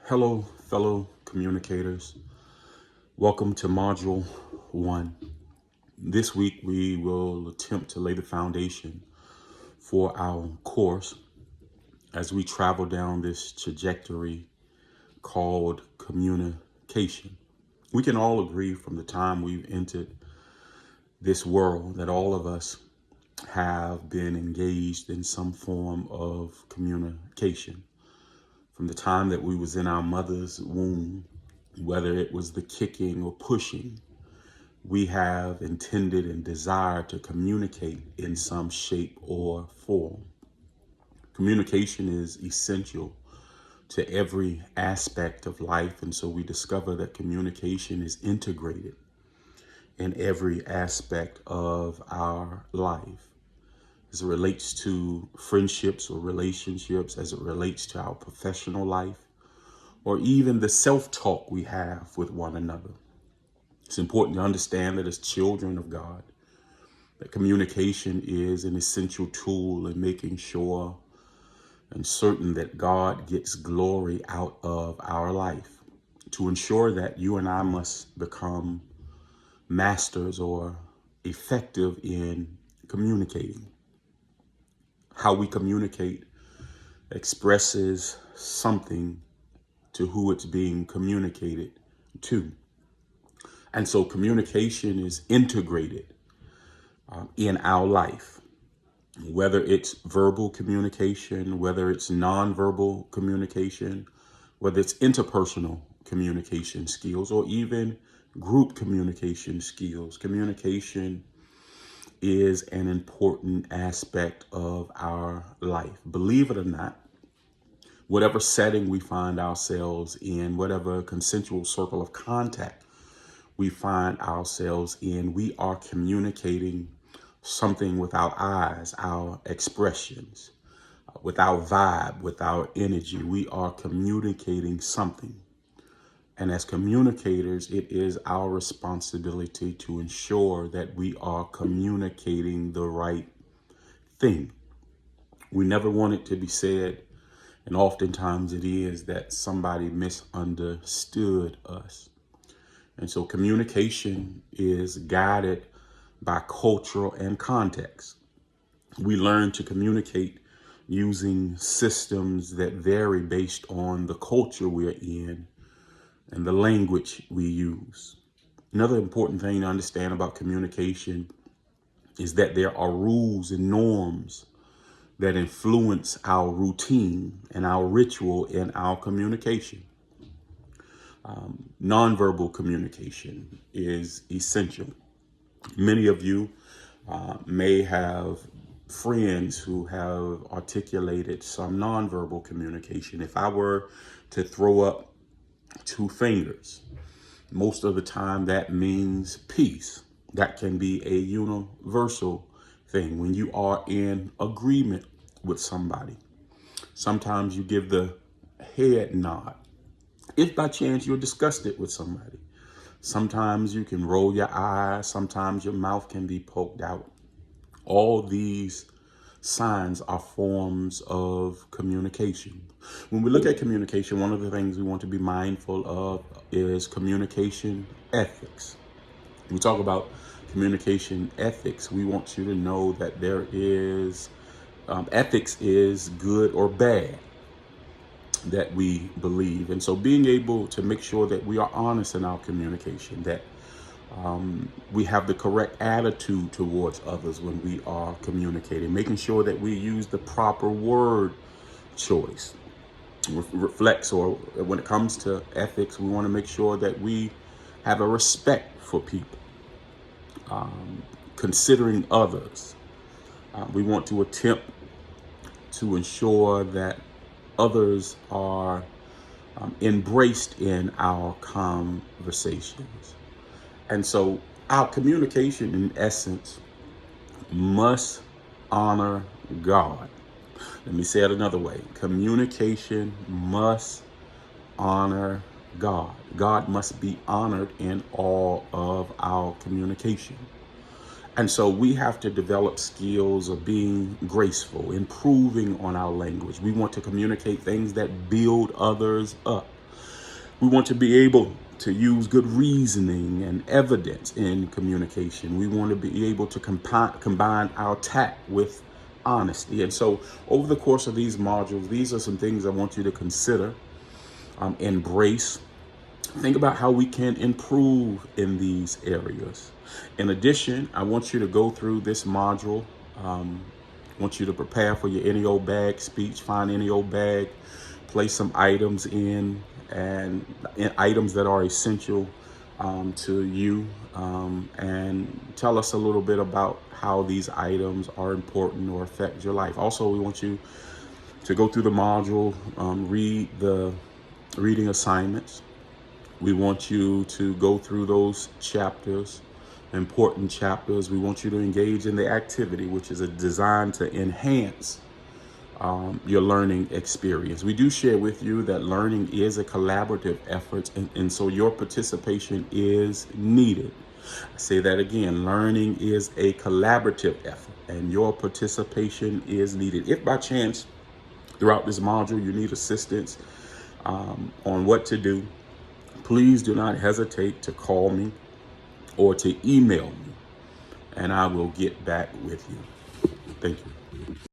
Hello, fellow communicators. Welcome to Module 1. This week, we will attempt to lay the foundation for our course as we travel down this trajectory called communication. We can all agree from the time we've entered this world that all of us have been engaged in some form of communication. From the time that we was in our mother's womb, whether it was the kicking or pushing, we have intended and desired to communicate in some shape or form. Communication is essential to every aspect of life, and so we discover that communication is integrated in every aspect of our life. As it relates to friendships or relationships, as it relates to our professional life, or even the self-talk we have with one another. It's important to understand that as children of God, that communication is an essential tool in making sure and certain that God gets glory out of our life. To ensure that you and I must become masters or effective in communicating. How we communicate expresses something to who it's being communicated to. And so communication is integrated in our life, whether it's verbal communication, whether it's nonverbal communication, whether it's interpersonal communication skills, or even group communication skills. Communication is an important aspect of our life. Believe it or not, whatever setting we find ourselves in, whatever consensual circle of contact we find ourselves in, we are communicating something with our eyes, our expressions, with our vibe, with our energy. We are communicating something. And as communicators, it is our responsibility to ensure that we are communicating the right thing. We never want it to be said, and oftentimes it is, that somebody misunderstood us. And so communication is guided by culture and context. We learn to communicate using systems that vary based on the culture we're in and the language we use. Another important thing to understand about communication is that there are rules and norms that influence our routine and our ritual in our communication. Nonverbal communication is essential. Many of you may have friends who have articulated some nonverbal communication. If I were to throw up two fingers, most of the time that means peace. That can be a universal thing when you are in agreement with somebody. Sometimes you give the head nod if by chance you're disgusted with somebody. Sometimes you can roll your eyes. Sometimes your mouth can be poked out. All these signs are forms of communication. When we look at communication, one of the things we want to be mindful of is communication ethics. When we talk about communication ethics, we want you to know that there is ethics is good or bad that we believe. And so being able to make sure that we are honest in our communication, that we have the correct attitude towards others when we are communicating, making sure that we use the proper word choice reflects, or when it comes to ethics, we want to make sure that we have a respect for people, considering others. We want to attempt to ensure that others are embraced in our conversations. And so our communication, in essence, must honor God. Let me say it another way. Communication must honor God. God must be honored in all of our communication. And so we have to develop skills of being graceful, improving on our language. We want to communicate things that build others up. We want to be able to use good reasoning and evidence in communication. We want to be able to combine our tact with honesty. And so over the course of these modules, these are some things I want you to consider, embrace. Think about how we can improve in these areas. In addition, I want you to go through this module. I want you to prepare for your any old bag speech. Find any old bag, place some items in, and items that are essential to you, and tell us a little bit about how these items are important or affect your life. Also, we want you to go through the module, read the reading assignments. We want you to go through those chapters, important chapters. We want you to engage in the activity, which is designed to enhance your learning experience. We do share with you that learning is a collaborative effort, and so your participation is needed. I say that again, learning is a collaborative effort, and your participation is needed. If by chance throughout this module you need assistance on what to do, please do not hesitate to call me or to email me, and I will get back with you. Thank you.